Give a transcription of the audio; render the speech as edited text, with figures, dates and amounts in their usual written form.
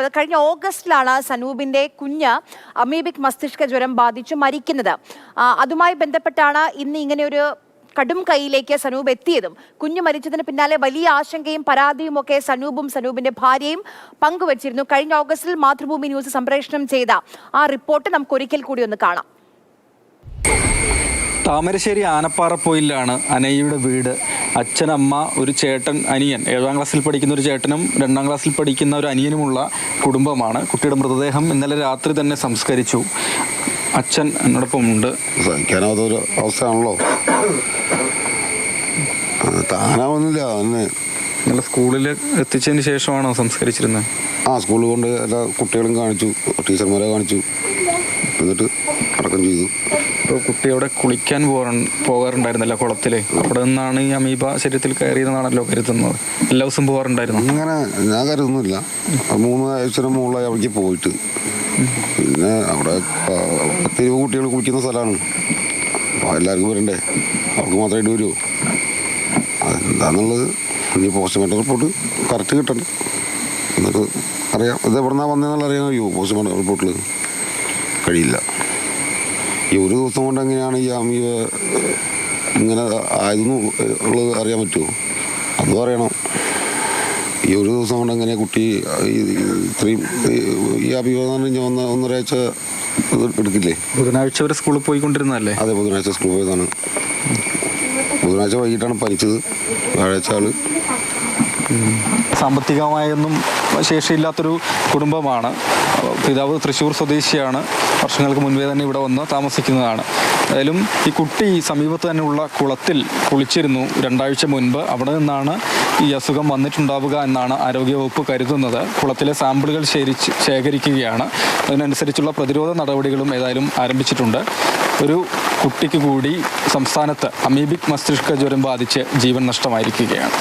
ചേരുന്നത്. കഴിഞ്ഞ ഓഗസ്റ്റിലാണ് സനൂപിന്റെ കുഞ്ഞ് അമീബിക് മസ്തിഷ്ക ജ്വരം ബാധിച്ചു മരിക്കുന്നത്. അതുമായി ബന്ധപ്പെട്ടാണ് ഇന്ന് ഇങ്ങനെ ഒരു കടും കൈയിലേക്ക് സനൂപ് എത്തിയതും. കുഞ്ഞു മരിച്ചതിന് പിന്നാലെ വലിയ ആശങ്കയും പരാതിയും ഒക്കെ സനൂപും സനൂപിന്റെ ഭാര്യയും പങ്കുവച്ചിരുന്നു. കഴിഞ്ഞ ഓഗസ്റ്റിൽ മാതൃഭൂമി ന്യൂസ് സംപ്രേഷണം ചെയ്ത ആ റിപ്പോർട്ട് നമുക്ക് ഒരിക്കൽ കൂടി ഒന്ന് കാണാം. താമരശ്ശേരി ആനപ്പാറപ്പൊയിലാണ് അനയ്യയുടെ വീട്. അച്ഛൻ, അമ്മ, ഒരു ചേട്ടൻ, അനിയൻ, 7ാം ക്ലാസ്സിൽ പഠിക്കുന്ന ഒരു ചേട്ടനും 2ാം ക്ലാസ്സിൽ പഠിക്കുന്ന ഒരു അനിയനുമുള്ള കുടുംബമാണ്. കുട്ടിയുടെ മൃതദേഹം ഇന്നലെ രാത്രി തന്നെ സംസ്കരിച്ചു. അച്ഛൻ എന്നോടൊപ്പം ഉണ്ട്. സഹിക്കാനാവാത്തൊരു അവസ്ഥയാണല്ലോ. താനാവുന്നില്ല. നിങ്ങളുടെ സ്കൂളിൽ എത്തിച്ചതിന് ശേഷമാണോ സംസ്കരിച്ചിരുന്നത്? സ്കൂളിൽ കൊണ്ട് എല്ലാ കുട്ടികളും കാണിച്ചു, ടീച്ചർമാരെ കാണിച്ചു, എന്നിട്ട് അടക്കം ചെയ്തു. ഇപ്പോൾ കുട്ടി അവിടെ കുളിക്കാൻ പോകാറുണ്ടായിരുന്നല്ലോ കുളത്തിൽ. അവിടെ നിന്നാണ് ഈ അമീബ ശരീരത്തിൽ കയറിയതെന്നാണല്ലോ കരുതുന്നത്. എല്ലാ ദിവസവും പോകാറുണ്ടായിരുന്നു? അങ്ങനെ ഞാൻ കരുതുന്നില്ല. 3 ആഴ്ചയുടെ മുകളിലായി അവിടേക്ക് പോയിട്ട്. പിന്നെ അവിടെ 10-20 കുട്ടികൾ കുളിക്കുന്ന സ്ഥലമാണ്. അപ്പോൾ എല്ലാവർക്കും വരണ്ടേ, അവർക്ക് മാത്രമായിട്ട് വരുമോ? അതെന്താന്നുള്ളത് ഇനി പോസ്റ്റ്മോർട്ടം റിപ്പോർട്ട് കറക്റ്റ് കിട്ടണം. എന്നിട്ട് അറിയാം ഇത് എവിടെ നിന്നാണ് വന്നതെന്നുള്ള അറിയാൻ കഴിയുമോ? പോസ്റ്റ്മോർട്ടം റിപ്പോർട്ടിൽ കഴിയില്ല. ഈ ഒരു ദിവസം കൊണ്ട് എങ്ങനെയാണ് ഈ അമീബ ഇങ്ങനെ ആയതെന്ന് ഉള്ളത് അറിയാൻ പറ്റുമോ? അതും അറിയണം. ഈ ഒരു ദിവസം കൊണ്ട് എങ്ങനെയാണ് കുട്ടി ഇത്രയും ഈ അമീബ എന്ന് പറഞ്ഞാൽ 1.5 ആഴ്ച എടുക്കില്ലേ? ബുധനാഴ്ച വരെ സ്കൂളിൽ പോയിക്കൊണ്ടിരുന്നതല്ലേ? അതെ, ബുധനാഴ്ച സ്കൂളിൽ പോയതാണ്. ബുധനാഴ്ച വൈകിട്ടാണ് പനിച്ചത്. വ്യാഴാഴ്ച ആള് സാമ്പത്തികമായൊന്നും ശേഷിയില്ലാത്തൊരു കുടുംബമാണ്. പിതാവ് തൃശ്ശൂർ സ്വദേശിയാണ്. വർഷങ്ങൾക്ക് മുൻപേ തന്നെ ഇവിടെ വന്ന് താമസിക്കുന്നതാണ്. എന്തായാലും ഈ കുട്ടി സമീപത്ത് തന്നെയുള്ള കുളത്തിൽ കുളിച്ചിരുന്നു 2 ആഴ്ച മുൻപ്. അവിടെ നിന്നാണ് ഈ അസുഖം വന്നിട്ടുണ്ടാവുക എന്നാണ് ആരോഗ്യവകുപ്പ് കരുതുന്നത്. കുളത്തിലെ സാമ്പിളുകൾ ശേഖരിക്കുകയാണ്. അതിനനുസരിച്ചുള്ള പ്രതിരോധ നടപടികളും ഏതായാലും ആരംഭിച്ചിട്ടുണ്ട്. ഒരു കുട്ടിക്ക് കൂടി സംസ്ഥാനത്ത് അമീബിക് മസ്തിഷ്ക ജ്വരം ബാധിച്ച് ജീവൻ നഷ്ടമായിരിക്കുകയാണ്.